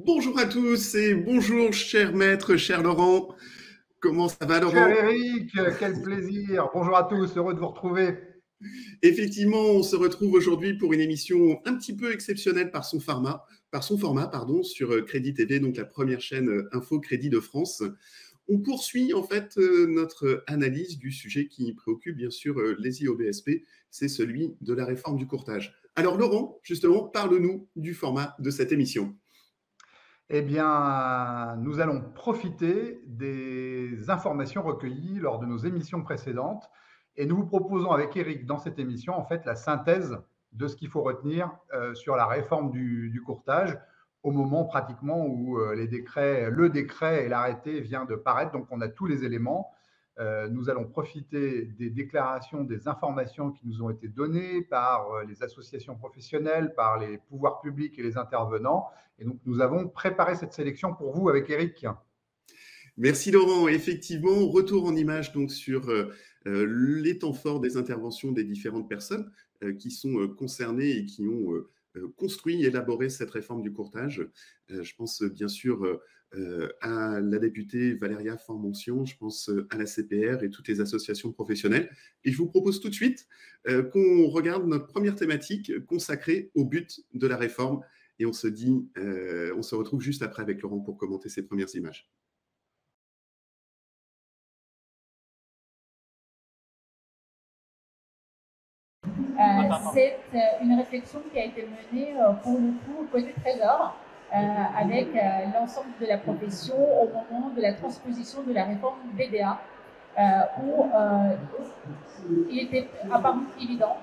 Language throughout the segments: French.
Bonjour à tous et bonjour cher maître, cher Laurent. Comment ça va Cher Laurent? Eric, quel plaisir. Bonjour à tous, heureux de vous retrouver. Effectivement, on se retrouve aujourd'hui pour une émission un petit peu exceptionnelle par son format pardon, sur Crédit TV, donc la première chaîne Info Crédit de France. On poursuit en fait notre analyse du sujet qui préoccupe bien sûr les IOBSP, c'est celui de la réforme du courtage. Alors Laurent, justement, parle-nous du format de cette émission. Eh bien, nous allons profiter des informations recueillies lors de nos émissions précédentes et nous vous proposons avec Eric dans cette émission en fait la synthèse de ce qu'il faut retenir sur la réforme du courtage au moment pratiquement où le décret et l'arrêté vient de paraître. Donc on a tous les éléments. Nous allons profiter des déclarations, des informations qui nous ont été données par les associations professionnelles, par les pouvoirs publics et les intervenants. Et donc, nous avons préparé cette sélection pour vous avec Eric. Merci Laurent. Effectivement, retour en image donc sur les temps forts des interventions des différentes personnes qui sont concernées et qui ont construit et élaboré cette réforme du courtage. Je pense bien sûr à la députée Valéria Faure-Monsion, je pense à la CPR et toutes les associations professionnelles. Et je vous propose tout de suite qu'on regarde notre première thématique consacrée au but de la réforme. Et on se retrouve juste après avec Laurent pour commenter ces premières images. C'est une réflexion qui a été menée pour le coup au côté Trésor avec l'ensemble de la profession au moment de la transposition de la réforme BDA où il était apparemment évident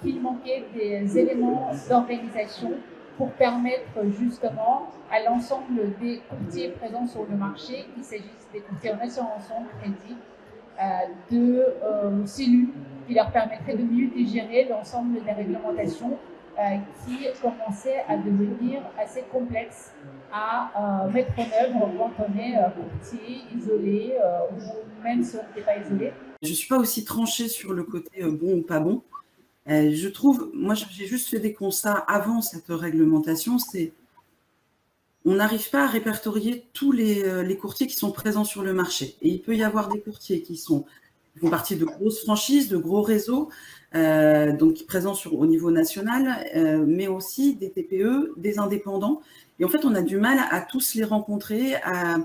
qu'il manquait des éléments d'organisation pour permettre justement à l'ensemble des courtiers présents sur le marché, qu'il s'agisse des courtiers en assurance, en crédit, de cellules qui leur permettraient de mieux digérer l'ensemble des réglementations qui commençaient à devenir assez complexes à mettre en œuvre quand on est courtier, isolé ou même si on n'était pas isolé. Je ne suis pas aussi tranchée sur le côté bon ou pas bon. Je trouve, moi j'ai juste fait des constats avant cette réglementation, c'est on n'arrive pas à répertorier tous les courtiers qui sont présents sur le marché. Et il peut y avoir des courtiers qui font partie de grosses franchises, de gros réseaux, donc présents au niveau national, mais aussi des TPE, des indépendants. Et en fait, on a du mal à tous les rencontrer, à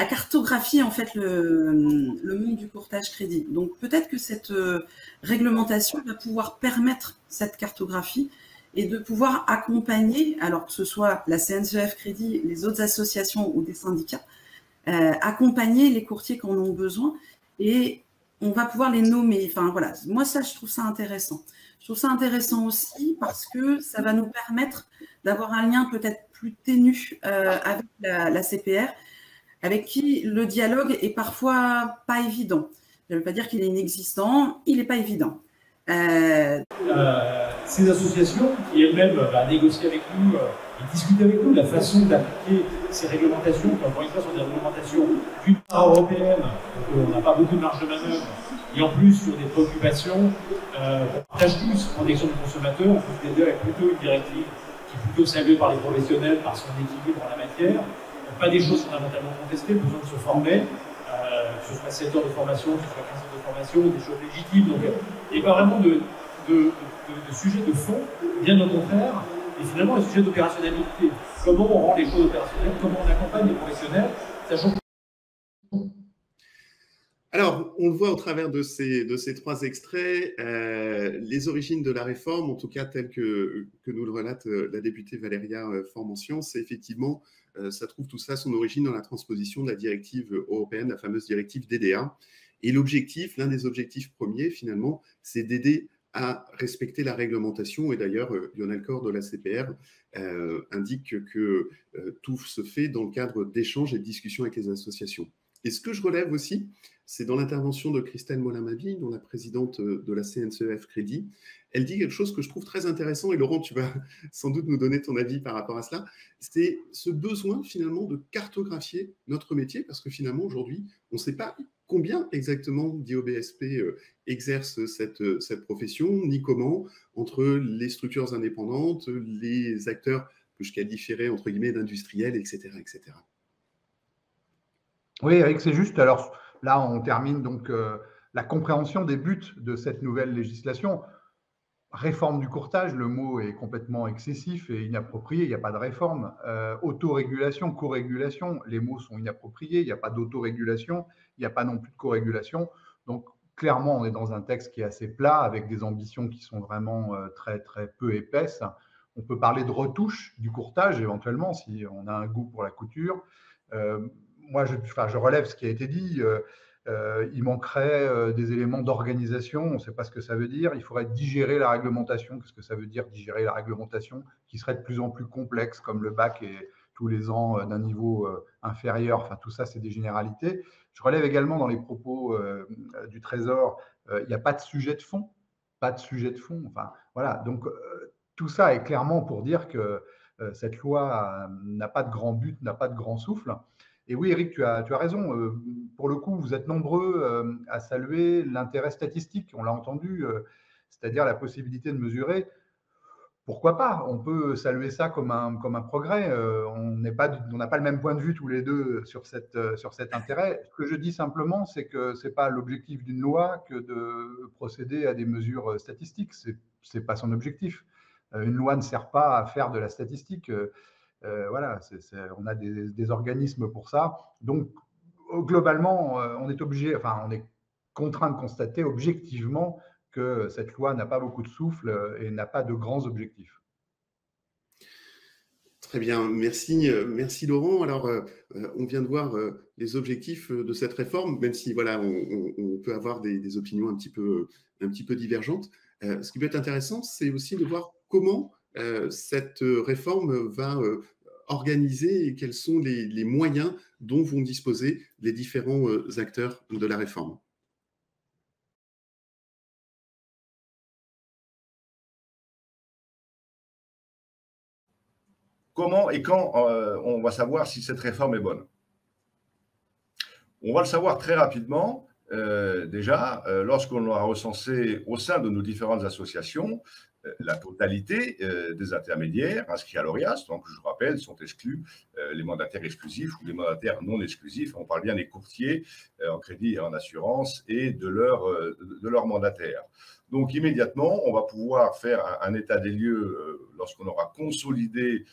cartographier en fait le monde du courtage crédit. Donc peut-être que cette réglementation va pouvoir permettre cette cartographie et de pouvoir accompagner, alors que ce soit la CNCF Crédit, les autres associations ou des syndicats, accompagner les courtiers qui en ont besoin et on va pouvoir les nommer. Enfin voilà, moi ça je trouve ça intéressant. Je trouve ça intéressant aussi parce que ça va nous permettre d'avoir un lien peut-être plus ténu avec la CPR, avec qui le dialogue est parfois pas évident. Je ne veux pas dire qu'il est inexistant, il n'est pas évident. Ces associations qui elles-mêmes négocier avec nous et discuter avec nous de la façon d'appliquer ces réglementations, qui encore une fois sont des réglementations d'une part européenne, donc on n'a pas beaucoup de marge de manœuvre, et en plus sur des préoccupations qu'on partage tous en protection du consommateur. On trouve que DDA est plutôt une directive qui est plutôt saluée par les professionnels, par son équilibre en la matière. Pas des choses fondamentalement contestées, besoin de se former, que ce soit 7 heures de formation, que ce soit 15 heures de formation, des choses légitimes. Donc il n'y a pas vraiment de sujet de fond, bien au contraire, et finalement un sujet d'opérationnalité. Comment on rend les choses opérationnelles, comment on accompagne les professionnels, sachant que... Alors, on le voit au travers de ces trois extraits, les origines de la réforme, en tout cas telles que nous le relate la députée Valéria Faure-Monsion, c'est effectivement, ça trouve tout ça son origine dans la transposition de la directive européenne, la fameuse directive DDA. Et l'objectif, l'un des objectifs premiers finalement, c'est d'aider à respecter la réglementation. Et d'ailleurs, Lionel Corr de la CPR indique que tout se fait dans le cadre d'échanges et de discussions avec les associations. Et ce que je relève aussi, c'est dans l'intervention de Christelle Molin-Mabille, dont la présidente de la CNCF Crédit. Elle dit quelque chose que je trouve très intéressant, et Laurent, tu vas sans doute nous donner ton avis par rapport à cela, c'est ce besoin finalement de cartographier notre métier, parce que finalement aujourd'hui, on ne sait pas combien exactement d'IOBSP exercent cette profession, ni comment, entre les structures indépendantes, les acteurs que je qualifierais entre guillemets d'industriels, etc., etc. Oui, Eric, c'est juste. Alors là, on termine donc la compréhension des buts de cette nouvelle législation. Réforme du courtage, le mot est complètement excessif et inapproprié, il n'y a pas de réforme. Autorégulation, co-régulation, les mots sont inappropriés, il n'y a pas d'autorégulation, il n'y a pas non plus de co-régulation. Donc clairement, on est dans un texte qui est assez plat, avec des ambitions qui sont vraiment très, très peu épaisses. On peut parler de retouche du courtage éventuellement, si on a un goût pour la couture. Moi, je relève ce qui a été dit. Il manquerait des éléments d'organisation, on ne sait pas ce que ça veut dire. Il faudrait digérer la réglementation. Qu'est-ce que ça veut dire, digérer la réglementation, qui serait de plus en plus complexe, comme le bac est tous les ans d'un niveau inférieur. Enfin, tout ça, c'est des généralités. Je relève également dans les propos du Trésor, il n'y a pas de sujet de fond. Pas de sujet de fond. Enfin, voilà. Donc, tout ça est clairement pour dire que cette loi n'a pas de grand but, n'a pas de grand souffle. Et oui, Eric, tu as raison. Pour le coup, vous êtes nombreux à saluer l'intérêt statistique, on l'a entendu, c'est-à-dire la possibilité de mesurer. Pourquoi pas? On peut saluer ça comme un progrès. On n'a pas le même point de vue tous les deux sur cet intérêt. Ce que je dis simplement, c'est que ce n'est pas l'objectif d'une loi que de procéder à des mesures statistiques. Ce n'est pas son objectif. Une loi ne sert pas à faire de la statistique. Voilà, on a des organismes pour ça. Donc, globalement, on est contraint de constater objectivement que cette loi n'a pas beaucoup de souffle et n'a pas de grands objectifs. Très bien, merci Laurent. Alors, on vient de voir les objectifs de cette réforme, même si voilà, on peut avoir des opinions un petit peu divergentes. Ce qui peut être intéressant, c'est aussi de voir comment cette réforme va organiser et quels sont les moyens dont vont disposer les différents acteurs de la réforme. Comment et quand on va savoir si cette réforme est bonne? On va le savoir très rapidement, déjà, lorsqu'on aura recensé au sein de nos différentes associations la totalité des intermédiaires inscrits à l'ORIAS. Donc, je rappelle, sont exclus les mandataires exclusifs ou les mandataires non exclusifs. On parle bien des courtiers en crédit et en assurance et de leurs mandataires. Donc, immédiatement, on va pouvoir faire un état des lieux lorsqu'on aura consolidé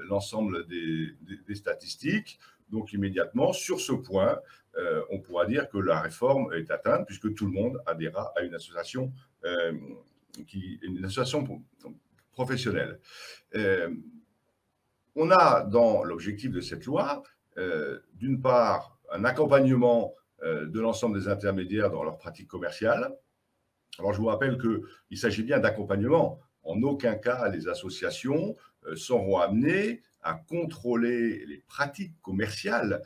l'ensemble des statistiques. Donc, immédiatement, sur ce point, on pourra dire que la réforme est atteinte puisque tout le monde adhérera à une association professionnelle. On a dans l'objectif de cette loi, d'une part, un accompagnement de l'ensemble des intermédiaires dans leur pratique commerciale. Alors, je vous rappelle qu'il s'agit bien d'accompagnement. En aucun cas, les associations seront amenées à contrôler les pratiques commerciales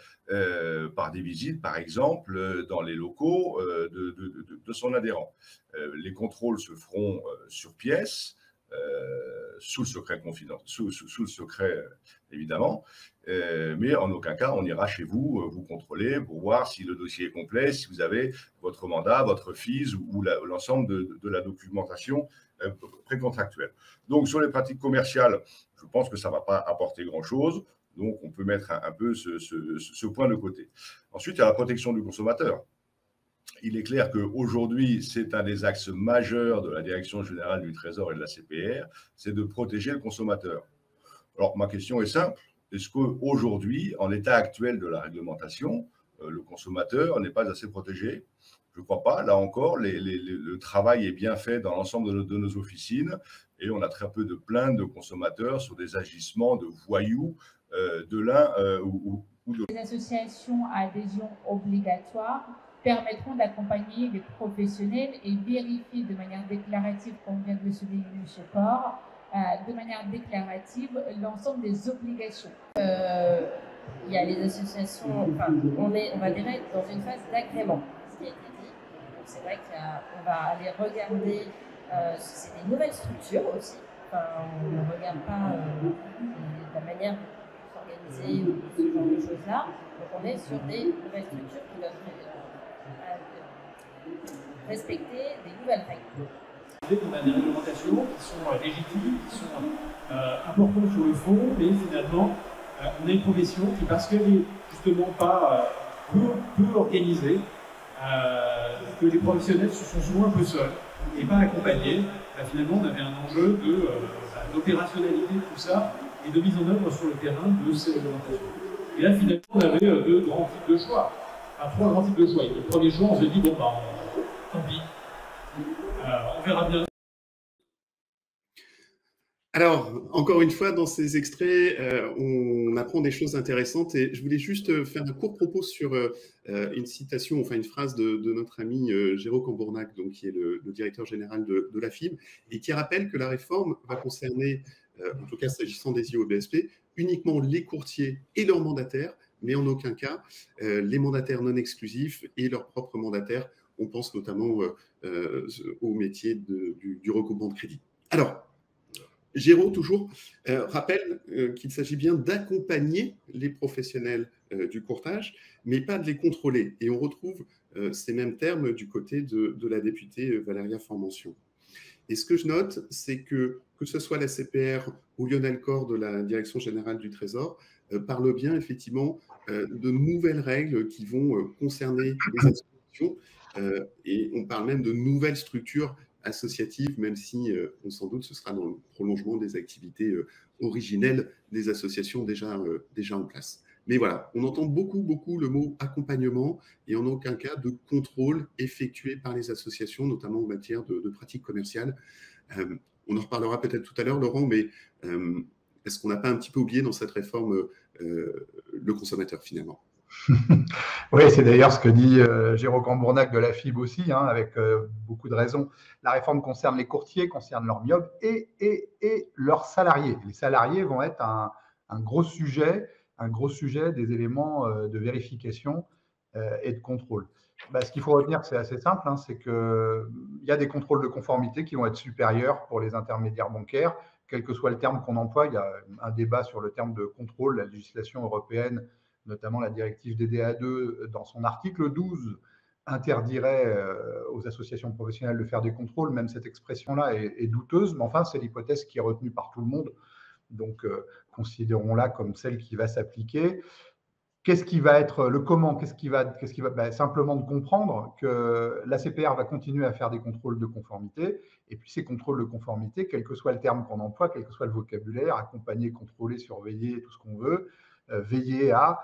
par des visites, par exemple, dans les locaux de son adhérent. Les contrôles se feront sur pièce, sous le secret confidentiel, sous le secret évidemment, mais en aucun cas on ira chez vous, vous contrôler pour voir si le dossier est complet, si vous avez votre mandat, votre FIS ou l'ensemble de la documentation précontractuelle. Donc sur les pratiques commerciales, je pense que ça ne va pas apporter grand-chose, donc on peut mettre un peu ce point de côté. Ensuite, il y a la protection du consommateur. Il est clair qu'aujourd'hui, c'est un des axes majeurs de la Direction générale du Trésor et de la CPR, c'est de protéger le consommateur. Alors, ma question est simple. Est-ce qu'aujourd'hui, en l'état actuel de la réglementation, le consommateur n'est pas assez protégé? Je ne crois pas. Là encore, le travail est bien fait dans l'ensemble de nos officines et on a très peu de plaintes de consommateurs sur des agissements de voyous de l'un ou de l'autre. Les associations à adhésion obligatoire permettront d'accompagner les professionnels et vérifier de manière déclarative, comme vient de le souligner M. Port, de manière déclarative l'ensemble des obligations. Il y a les associations, enfin, on va dire dans une phase d'agrément, ce qui a été dit. Donc c'est vrai qu'on va aller regarder si c'est des nouvelles structures aussi. Enfin, on ne regarde pas la manière de s'organiser ou ce genre de choses-là. Donc on est sur des nouvelles structures qui doivent respecter des nouvelles règles. On a des réglementations qui sont légitimes, qui sont importantes sur le fond, mais finalement, on a une profession qui, parce qu'elle n'est justement pas peu organisée, que les professionnels se sont souvent un peu seuls et pas accompagnés. Finalement, on avait un enjeu d'opérationnalité de tout ça et de mise en œuvre sur le terrain de ces réglementations. Et là, finalement, on avait deux grands types de choix. Trois grands types de choix. Le premier choix, on s'est dit, bon, tant pis. On verra bien. Alors, encore une fois, dans ces extraits, on apprend des choses intéressantes et je voulais juste faire un court propos sur une citation, enfin une phrase de notre ami Géraud Cambournac, donc, qui est le directeur général de la FIB, et qui rappelle que la réforme va concerner, en tout cas s'agissant des IOBSP, uniquement les courtiers et leurs mandataires, mais en aucun cas les mandataires non exclusifs et leurs propres mandataires. On pense notamment au métier du recoupement de crédit. Alors, Géraud, toujours, rappelle qu'il s'agit bien d'accompagner les professionnels du courtage, mais pas de les contrôler. Et on retrouve ces mêmes termes du côté de la députée Valéria Faure-Mention. Et ce que je note, c'est que ce soit la CPR ou Lionel Corr de la Direction générale du Trésor, parle bien effectivement de nouvelles règles qui vont concerner les associations. Et on parle même de nouvelles structures associatives, même si on sans doute ce sera dans le prolongement des activités originelles des associations déjà en place. Mais voilà, on entend beaucoup le mot accompagnement et en aucun cas de contrôle effectué par les associations, notamment en matière de pratiques commerciales. On en reparlera peut-être tout à l'heure, Laurent, mais est-ce qu'on n'a pas un petit peu oublié dans cette réforme le consommateur finalement? Oui, c'est d'ailleurs ce que dit Géraud Cambournac de la FIB aussi, avec beaucoup de raisons. La réforme concerne les courtiers, concerne leurs MIOB et leurs salariés. Les salariés vont être un gros sujet des éléments de vérification et de contrôle. Ce qu'il faut retenir, c'est assez simple, c'est qu'il y a des contrôles de conformité qui vont être supérieurs pour les intermédiaires bancaires, quel que soit le terme qu'on emploie. Il y a un débat sur le terme de contrôle. La législation européenne, notamment la directive DDA2, dans son article 12, interdirait aux associations professionnelles de faire des contrôles. Même cette expression-là est douteuse, mais enfin, c'est l'hypothèse qui est retenue par tout le monde. Donc, considérons-la comme celle qui va s'appliquer. Qu'est-ce qui va être le comment? Simplement de comprendre que la CPR va continuer à faire des contrôles de conformité. Et puis, ces contrôles de conformité, quel que soit le terme qu'on emploie, quel que soit le vocabulaire, accompagner, contrôler, surveiller, tout ce qu'on veut, veiller à,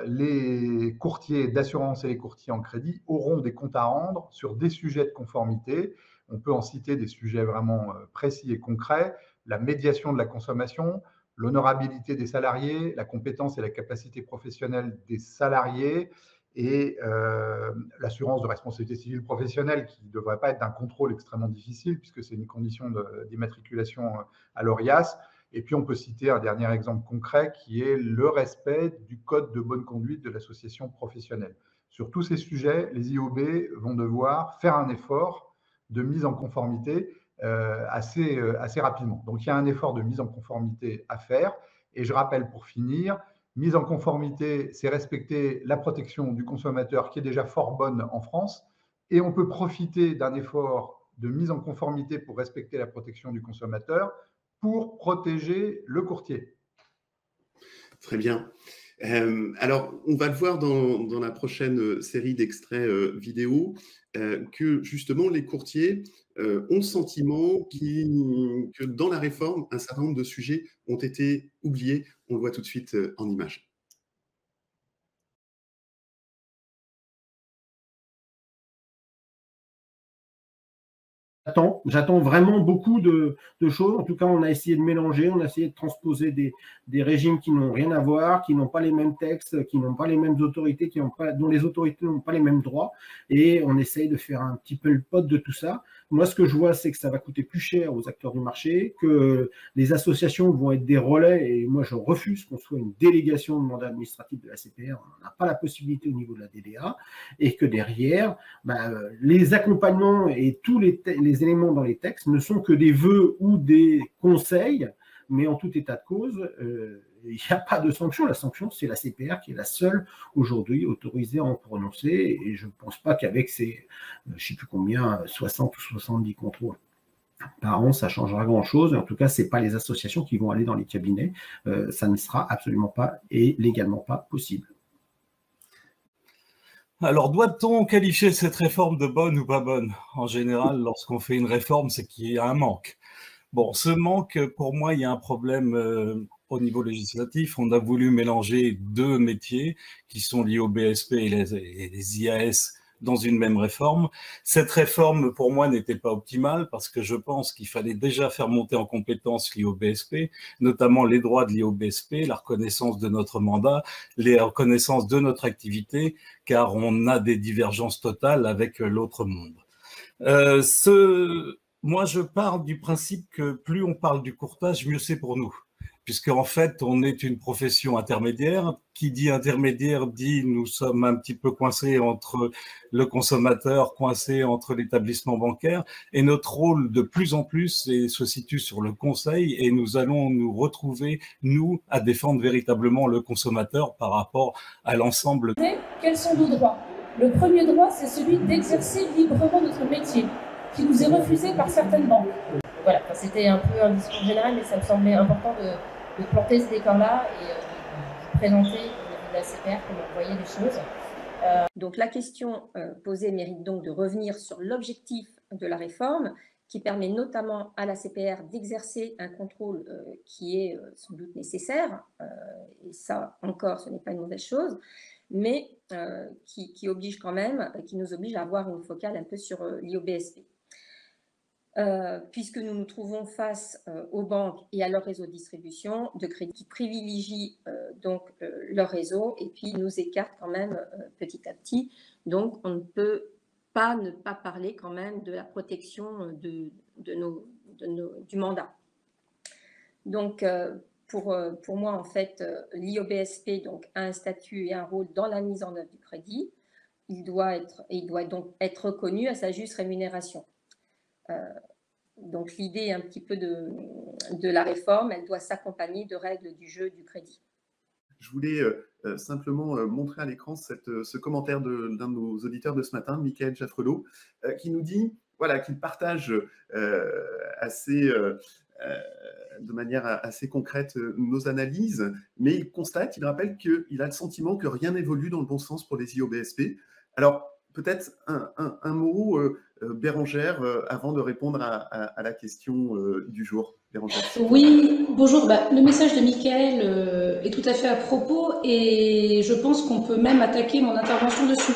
les courtiers d'assurance et les courtiers en crédit auront des comptes à rendre sur des sujets de conformité. On peut en citer des sujets vraiment précis et concrets: la médiation de la consommation, l'honorabilité des salariés, la compétence et la capacité professionnelle des salariés et l'assurance de responsabilité civile professionnelle, qui ne devrait pas être d'un contrôle extrêmement difficile puisque c'est une condition d'immatriculation à l'ORIAS. Et puis, on peut citer un dernier exemple concret qui est le respect du code de bonne conduite de l'association professionnelle. Sur tous ces sujets, les IOB vont devoir faire un effort de mise en conformité assez rapidement. Donc, il y a un effort de mise en conformité à faire. Et je rappelle pour finir, mise en conformité, c'est respecter la protection du consommateur qui est déjà fort bonne en France. Et on peut profiter d'un effort de mise en conformité pour respecter la protection du consommateur pour protéger le courtier. Très bien. Alors, on va le voir dans la prochaine série d'extraits vidéo, que justement les courtiers ont le sentiment que dans la réforme, un certain nombre de sujets ont été oubliés. On le voit tout de suite en images. J'attends vraiment beaucoup de choses. En tout cas, on a essayé de mélanger, on a essayé de transposer des régimes qui n'ont rien à voir, qui n'ont pas les mêmes textes, qui n'ont pas les mêmes autorités, dont les autorités n'ont pas les mêmes droits. Et on essaye de faire un petit peu le pot de tout ça. Moi, ce que je vois, c'est que ça va coûter plus cher aux acteurs du marché, que les associations vont être des relais. Et moi, je refuse qu'on soit une délégation de mandat administratif de la CPR. On n'a pas la possibilité au niveau de la DDA. Et que derrière, les accompagnements et tous les éléments dans les textes ne sont que des vœux ou des conseils mais en tout état de cause, il n'y a pas de sanction. La sanction, c'est la CPR qui est la seule aujourd'hui autorisée à en prononcer, et je ne pense pas qu'avec ces, je ne sais plus combien, 60 ou 70 contrôles par an, ça changera grand-chose. En tout cas, ce n'est pas les associations qui vont aller dans les cabinets. Ça ne sera absolument pas et légalement pas possible. Alors, doit-on qualifier cette réforme de bonne ou pas bonne? En général, lorsqu'on fait une réforme, c'est qu'il y a un manque. Bon, ce manque, pour moi, il y a un problème au niveau législatif. On a voulu mélanger deux métiers qui sont liés au BSP et les IAS dans une même réforme. Cette réforme, pour moi, n'était pas optimale parce que je pense qu'il fallait déjà faire monter en compétences l'IOBSP, notamment les droits de l'IOBSP, la reconnaissance de notre mandat, les reconnaissances de notre activité, car on a des divergences totales avec l'autre monde. Moi, je pars du principe que plus on parle du courtage, mieux c'est pour nous. Puisqu'en fait, on est une profession intermédiaire. Qui dit intermédiaire dit nous sommes un petit peu coincés entre le consommateur, coincés entre l'établissement bancaire. Et notre rôle, de plus en plus, se situe sur le conseil et nous allons nous retrouver, nous, à défendre véritablement le consommateur par rapport à l'ensemble. Quels sont nos droits? Le premier droit, c'est celui d'exercer librement notre métier, qui nous est refusé par certaines banques. Voilà, c'était un peu un discours général, mais ça me semblait important de planter ce décor-là et de présenter au niveau de la CPR comment on voyait les choses. Donc la question posée mérite donc de revenir sur l'objectif de la réforme qui permet notamment à la CPR d'exercer un contrôle qui est sans doute nécessaire, et ça encore ce n'est pas une mauvaise chose, mais qui oblige quand même, qui nous oblige à avoir une focale un peu sur l'IOBSP. Puisque nous nous trouvons face aux banques et à leur réseau de distribution de crédit qui privilégient donc leur réseau et puis nous écartent quand même petit à petit. Donc, on ne peut pas ne pas parler quand même de la protection du mandat. Donc, pour moi, en fait, l'IOBSP donc, a un statut et un rôle dans la mise en œuvre du crédit. Il doit donc être reconnu à sa juste rémunération. Donc l'idée un petit peu de la réforme, elle doit s'accompagner de règles du jeu du crédit. Je voulais simplement montrer à l'écran ce commentaire d'un de nos auditeurs de ce matin, Michael Jaffrelot, qui nous dit voilà, qu'il partage de manière assez concrète nos analyses, mais il constate, il rappelle qu'il a le sentiment que rien n'évolue dans le bon sens pour les IOBSP. Alors, peut-être un mot, Bérangère, avant de répondre à la question du jour. Bérangère. Oui, bonjour. Le message de Mickaël est tout à fait à propos et je pense qu'on peut même attaquer mon intervention dessus.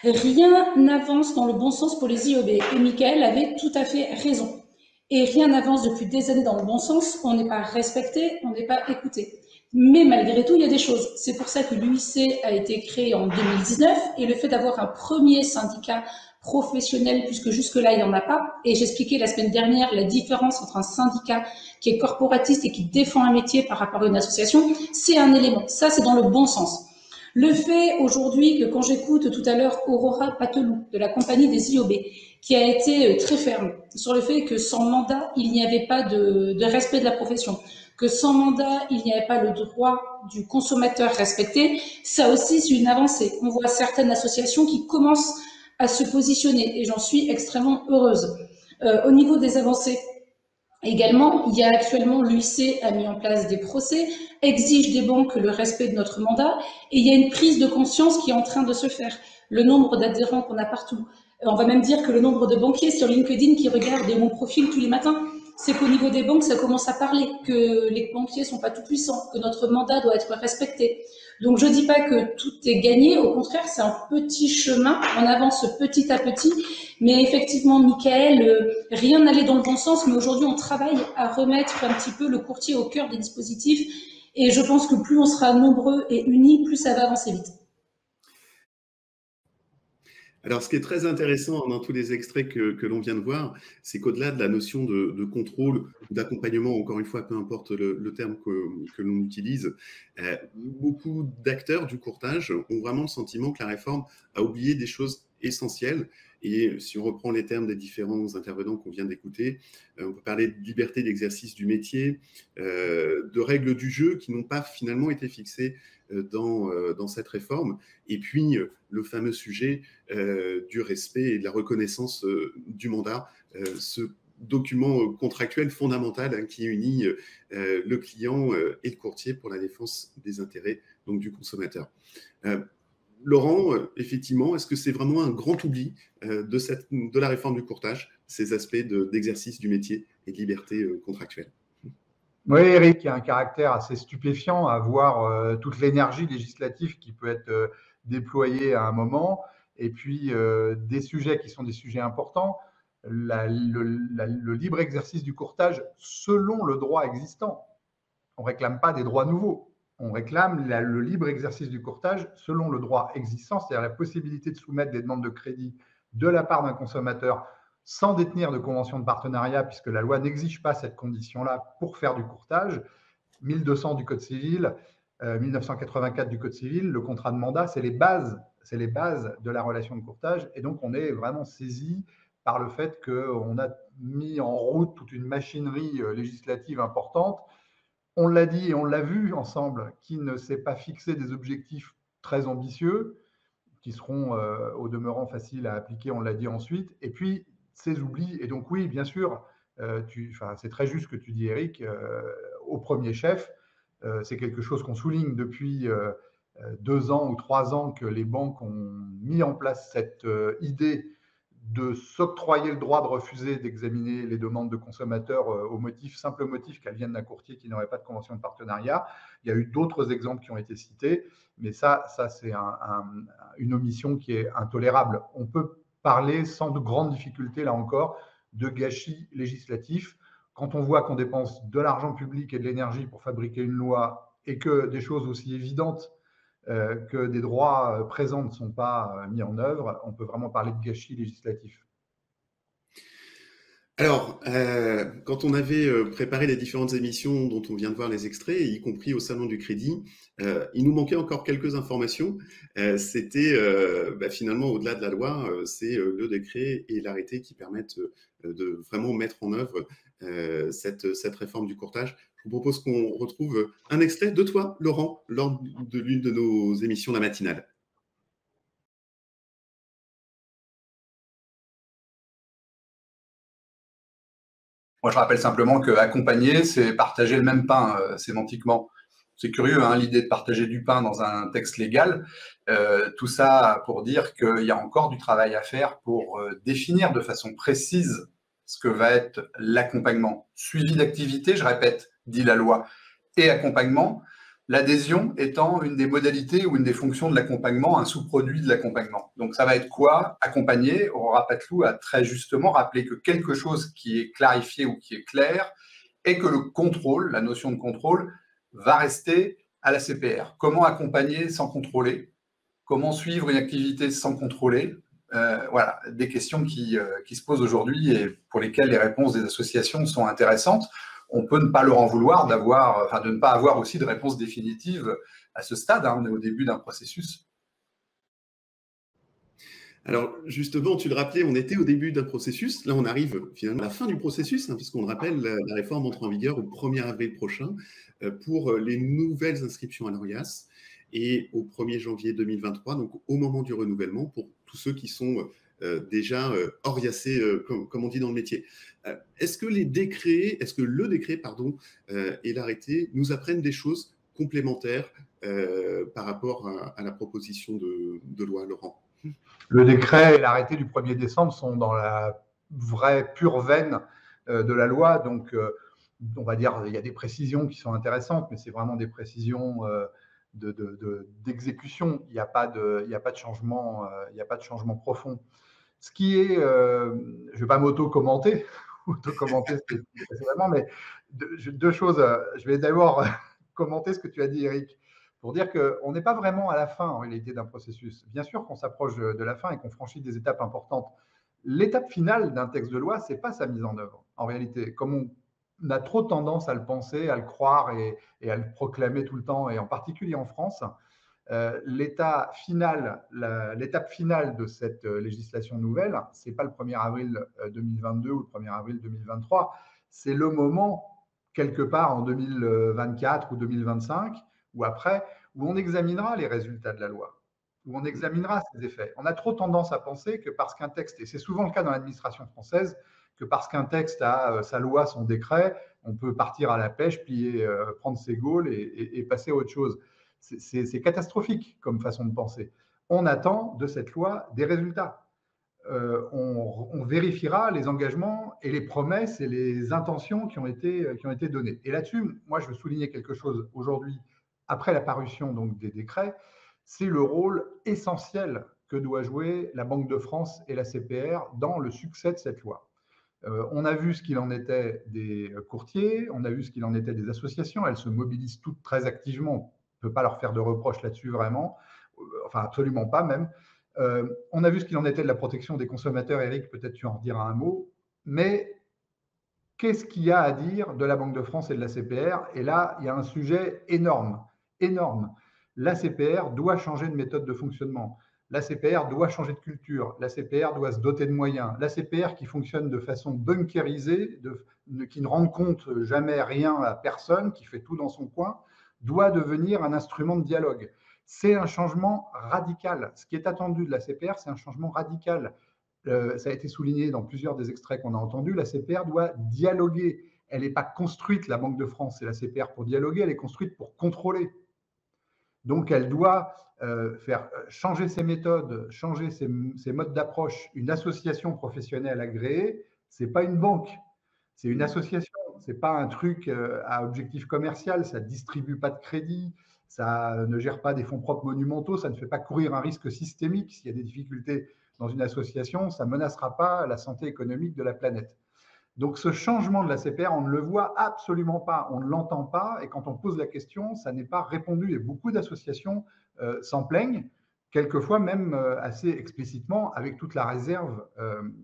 Rien n'avance dans le bon sens pour les IOB et Mickaël avait tout à fait raison. Et rien n'avance depuis des années dans le bon sens, on n'est pas respecté, on n'est pas écouté. Mais malgré tout, il y a des choses. C'est pour ça que l'UIC a été créé en 2019 et le fait d'avoir un premier syndicat professionnel, puisque jusque-là, il n'y en a pas. Et j'expliquais la semaine dernière la différence entre un syndicat qui est corporatiste et qui défend un métier par rapport à une association. C'est un élément. Ça, c'est dans le bon sens. Le fait aujourd'hui que quand j'écoute tout à l'heure Aurora Patelou de la compagnie des IOB, qui a été très ferme sur le fait que sans mandat, il n'y avait pas de respect de la profession, que sans mandat, il n'y avait pas le droit du consommateur respecté, ça aussi c'est une avancée. On voit certaines associations qui commencent à se positionner et j'en suis extrêmement heureuse. Au niveau des avancées, également, il y a actuellement, l'UIC a mis en place des procès, exige des banques le respect de notre mandat et il y a une prise de conscience qui est en train de se faire. Le nombre d'adhérents qu'on a partout. On va même dire que le nombre de banquiers sur LinkedIn qui regardent mon profil tous les matins, c'est qu'au niveau des banques, ça commence à parler, que les banquiers ne sont pas tout puissants, que notre mandat doit être respecté. Donc, je ne dis pas que tout est gagné, au contraire, c'est un petit chemin, on avance petit à petit, mais effectivement, Mickaël, rien n'allait dans le bon sens, mais aujourd'hui, on travaille à remettre un petit peu le courtier au cœur des dispositifs, et je pense que plus on sera nombreux et unis, plus ça va avancer vite. Alors, ce qui est très intéressant dans tous les extraits que l'on vient de voir, c'est qu'au-delà de la notion de contrôle ou d'accompagnement, encore une fois, peu importe le terme que l'on utilise, beaucoup d'acteurs du courtage ont vraiment le sentiment que la réforme a oublié des choses essentielles. Et si on reprend les termes des différents intervenants qu'on vient d'écouter, on peut parler de liberté d'exercice du métier, de règles du jeu qui n'ont pas finalement été fixées dans cette réforme, et puis le fameux sujet du respect et de la reconnaissance du mandat, ce document contractuel fondamental qui unit le client et le courtier pour la défense des intérêts donc du consommateur. Laurent, effectivement, est-ce que c'est vraiment un grand oubli de la réforme du courtage, ces aspects d'exercice du métier et de liberté contractuelle? Oui, Eric, il y a un caractère assez stupéfiant à voir toute l'énergie législative qui peut être déployée à un moment, et puis des sujets qui sont des sujets importants. Le libre exercice du courtage selon le droit existant. On ne réclame pas des droits nouveaux. On réclame le libre exercice du courtage selon le droit existant, c'est-à-dire la possibilité de soumettre des demandes de crédit de la part d'un consommateur sans détenir de convention de partenariat, puisque la loi n'exige pas cette condition-là pour faire du courtage. 1200 du Code civil, 1984 du Code civil, le contrat de mandat, c'est les bases de la relation de courtage. Et donc, on est vraiment saisi par le fait qu'on a mis en route toute une machinerie législative importante. On l'a dit et on l'a vu ensemble, qui ne s'est pas fixé des objectifs très ambitieux, qui seront au demeurant faciles à appliquer, on l'a dit ensuite. Et puis, ces oublis. Et donc, oui, bien sûr, c'est très juste ce que tu dis, Eric, au premier chef. C'est quelque chose qu'on souligne depuis 2 ans ou 3 ans que les banques ont mis en place cette idée de s'octroyer le droit de refuser d'examiner les demandes de consommateurs au simple motif qu'elles viennent d'un courtier qui n'aurait pas de convention de partenariat. Il y a eu d'autres exemples qui ont été cités, mais ça c'est une omission qui est intolérable. On peut parler sans de grandes difficultés, là encore, de gâchis législatif. Quand on voit qu'on dépense de l'argent public et de l'énergie pour fabriquer une loi et que des choses aussi évidentes que des droits présents ne sont pas mis en œuvre, on peut vraiment parler de gâchis législatif. Alors, quand on avait préparé les différentes émissions dont on vient de voir les extraits, y compris au Salon du Crédit, il nous manquait encore quelques informations. C'était finalement, au-delà de la loi, c'est le décret et l'arrêté qui permettent de vraiment mettre en œuvre cette réforme du courtage. Je vous propose qu'on retrouve un extrait de toi, Laurent, lors de l'une de nos émissions de la matinale. Moi, je rappelle simplement qu'accompagner, c'est partager le même pain sémantiquement. C'est curieux, hein, l'idée de partager du pain dans un texte légal. Tout ça pour dire qu'il y a encore du travail à faire pour définir de façon précise ce que va être l'accompagnement. Suivi d'activité, je répète, dit la loi, et accompagnement. L'adhésion étant une des modalités ou une des fonctions de l'accompagnement, un sous-produit de l'accompagnement. Donc, ça va être quoi? Accompagner. Aurora Patlou a très justement rappelé que quelque chose qui est clarifié ou qui est clair est que le contrôle, la notion de contrôle, va rester à la CPR. Comment accompagner sans contrôler? Comment suivre une activité sans contrôler? Voilà, des questions qui se posent aujourd'hui et pour lesquelles les réponses des associations sont intéressantes. On peut ne pas leur en vouloir de ne pas avoir aussi de réponse définitive à ce stade. Hein, on est au début d'un processus. Alors, justement, tu le rappelais, on était au début d'un processus. Là, on arrive finalement à la fin du processus, hein, puisqu'on le rappelle, la réforme entre en vigueur au 1er avril prochain pour les nouvelles inscriptions à l'ORIAS et au 1er janvier 2023, donc au moment du renouvellement, pour tous ceux qui sont déjà oriacés, comme on dit dans le métier. Est-ce que le décret et l'arrêté nous apprennent des choses complémentaires par rapport à la proposition de loi, Laurent? Le décret et l'arrêté du 1er décembre sont dans la vraie pure veine de la loi. Donc, on va dire il y a des précisions qui sont intéressantes, mais c'est vraiment des précisions d'exécution. Il n'y a pas de changement, il n'y a pas de changement profond. Ce qui est, je ne vais pas m'auto-commenter, mais deux choses. Je vais d'abord commenter ce que tu as dit, Eric, pour dire qu'on n'est pas vraiment à la fin en réalité d'un processus. Bien sûr qu'on s'approche de la fin et qu'on franchit des étapes importantes. L'étape finale d'un texte de loi, ce n'est pas sa mise en œuvre. En réalité, comme on a trop tendance à le penser, à le croire et à le proclamer tout le temps, et en particulier en France, L'étape finale de cette législation nouvelle, ce n'est pas le 1er avril 2022 ou le 1er avril 2023, c'est le moment, quelque part en 2024 ou 2025, ou après, où on examinera les résultats de la loi, où on examinera ses effets. On a trop tendance à penser que parce qu'un texte, et c'est souvent le cas dans l'administration française, que parce qu'un texte a sa loi, son décret, on peut partir à la pêche, prendre ses gaules et passer à autre chose. C'est catastrophique comme façon de penser. On attend de cette loi des résultats. On vérifiera les engagements et les promesses et les intentions qui ont été données. Et là-dessus, moi, je veux souligner quelque chose aujourd'hui, après la parution donc, des décrets, c'est le rôle essentiel que doit jouer la Banque de France et la CPR dans le succès de cette loi. On a vu ce qu'il en était des courtiers, on a vu ce qu'il en était des associations, elles se mobilisent toutes très activement, on ne peut pas leur faire de reproches là-dessus vraiment, enfin absolument pas même. On a vu ce qu'il en était de la protection des consommateurs, Eric, peut-être tu en diras un mot, mais qu'est-ce qu'il y a à dire de la Banque de France et de la CPR? Et là, il y a un sujet énorme, énorme. La CPR doit changer de méthode de fonctionnement. La CPR doit changer de culture. La CPR doit se doter de moyens. La CPR qui fonctionne de façon bunkérisée, qui ne rend compte jamais rien à personne, qui fait tout dans son coin, doit devenir un instrument de dialogue. C'est un changement radical. Ce qui est attendu de la CPR, c'est un changement radical. Ça a été souligné dans plusieurs des extraits qu'on a entendus. La CPR doit dialoguer. Elle n'est pas construite, la Banque de France et la CPR, pour dialoguer, elle est construite pour contrôler. Donc, elle doit faire changer ses méthodes, changer ses modes d'approche. Une association professionnelle agréée, ce n'est pas une banque, c'est une association. Ce n'est pas un truc à objectif commercial, ça ne distribue pas de crédit, ça ne gère pas des fonds propres monumentaux, ça ne fait pas courir un risque systémique. S'il y a des difficultés dans une association, ça ne menacera pas la santé économique de la planète. Donc, ce changement de la CPR, on ne le voit absolument pas, on ne l'entend pas, et quand on pose la question, ça n'est pas répondu. Et beaucoup d'associations s'en plaignent, quelquefois même assez explicitement, avec toute la réserve,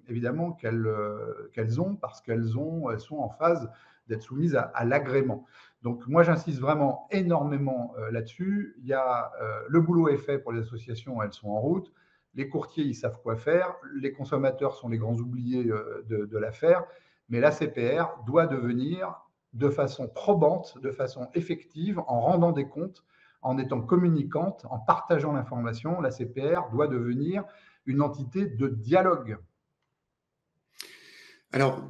évidemment, qu'elles ont, parce qu'elles sont en phase d'être soumises à l'agrément. Donc, moi, j'insiste vraiment énormément là-dessus. Le boulot est fait pour les associations, elles sont en route. Les courtiers, ils savent quoi faire. Les consommateurs sont les grands oubliés de l'affaire. Mais la CPR doit devenir, de façon probante, de façon effective, en rendant des comptes, en étant communicante, en partageant l'information, la CPR doit devenir une entité de dialogue. Alors,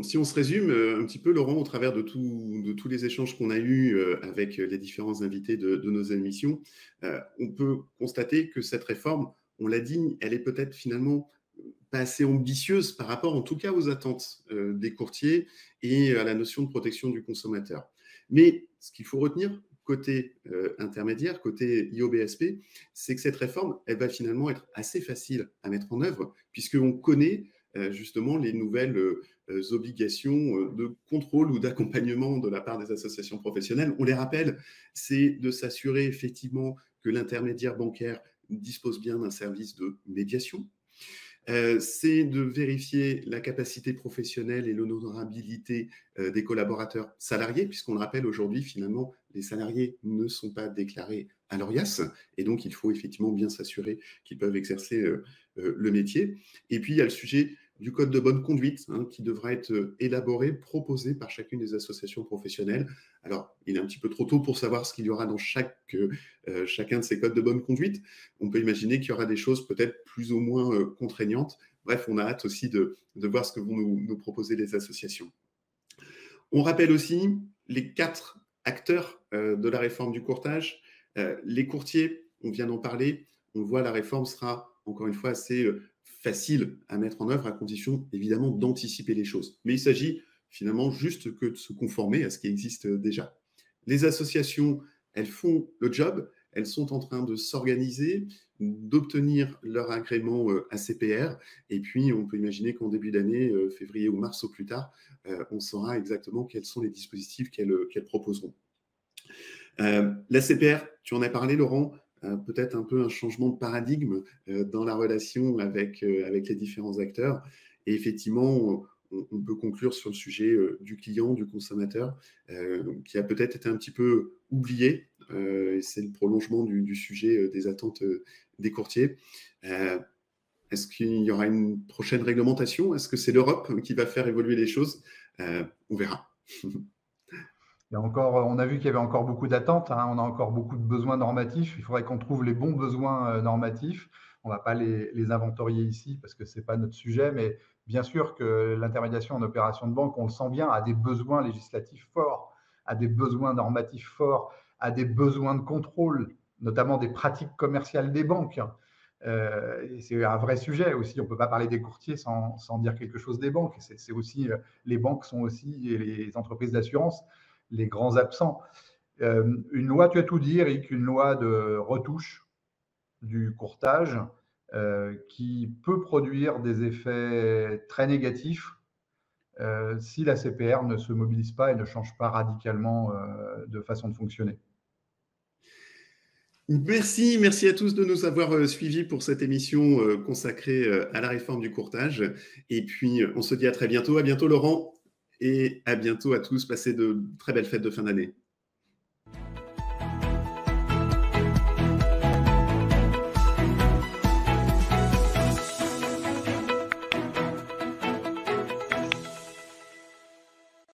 si on se résume un petit peu, Laurent, au travers de tous les échanges qu'on a eus avec les différents invités de nos émissions, on peut constater que cette réforme, on l'a dit, elle est peut-être finalement pas assez ambitieuse par rapport en tout cas aux attentes des courtiers et à la notion de protection du consommateur. Mais ce qu'il faut retenir côté intermédiaire, côté IOBSP, c'est que cette réforme, elle va finalement être assez facile à mettre en œuvre puisqu'on connaît justement les nouvelles obligations de contrôle ou d'accompagnement de la part des associations professionnelles. On les rappelle, c'est de s'assurer effectivement que l'intermédiaire bancaire dispose bien d'un service de médiation. C'est de vérifier la capacité professionnelle et l'honorabilité des collaborateurs salariés, puisqu'on le rappelle aujourd'hui, finalement, les salariés ne sont pas déclarés à l'ORIAS, et donc il faut effectivement bien s'assurer qu'ils peuvent exercer le métier. Et puis, il y a le sujet du code de bonne conduite qui devra être élaboré, proposé par chacune des associations professionnelles. Alors, il est un petit peu trop tôt pour savoir ce qu'il y aura dans chacun de ces codes de bonne conduite. On peut imaginer qu'il y aura des choses peut-être plus ou moins contraignantes. Bref, on a hâte aussi de voir ce que vont nous proposer les associations. On rappelle aussi les 4 acteurs de la réforme du courtage. Les courtiers, on vient d'en parler. On voit la réforme sera, encore une fois, assez facile à mettre en œuvre à condition, évidemment, d'anticiper les choses. Mais il s'agit finalement juste que de se conformer à ce qui existe déjà. Les associations, elles font le job, elles sont en train de s'organiser, d'obtenir leur agrément ACPR, et puis on peut imaginer qu'en début d'année, février ou mars au plus tard, on saura exactement quels sont les dispositifs qu'elles proposeront. L'ACPR, tu en as parlé, Laurent, peut-être un peu un changement de paradigme dans la relation avec les différents acteurs. Et effectivement, on peut conclure sur le sujet du client, du consommateur, qui a peut-être été un petit peu oublié c'est le prolongement du sujet des attentes des courtiers. Est-ce qu'il y aura une prochaine réglementation? Est-ce que c'est l'Europe qui va faire évoluer les choses? On verra. On a vu qu'il y avait encore beaucoup d'attentes, hein, on a encore beaucoup de besoins normatifs. Il faudrait qu'on trouve les bons besoins normatifs. On ne va pas les inventorier ici parce que ce n'est pas notre sujet, mais bien sûr que l'intermédiation en opération de banque, on le sent bien, a des besoins législatifs forts, a des besoins normatifs forts, a des besoins de contrôle, notamment des pratiques commerciales des banques. Et c'est un vrai sujet aussi. On ne peut pas parler des courtiers sans dire quelque chose des banques. C'est aussi, les banques sont aussi, et les entreprises d'assurance, les grands absents. Une loi, tu as tout dit, Eric, une loi de retouche du courtage qui peut produire des effets très négatifs si la CPR ne se mobilise pas et ne change pas radicalement de façon de fonctionner. Merci à tous de nous avoir suivis pour cette émission consacrée à la réforme du courtage. Et puis, on se dit à très bientôt. À bientôt, Laurent. Et à bientôt à tous. Passez de très belles fêtes de fin d'année.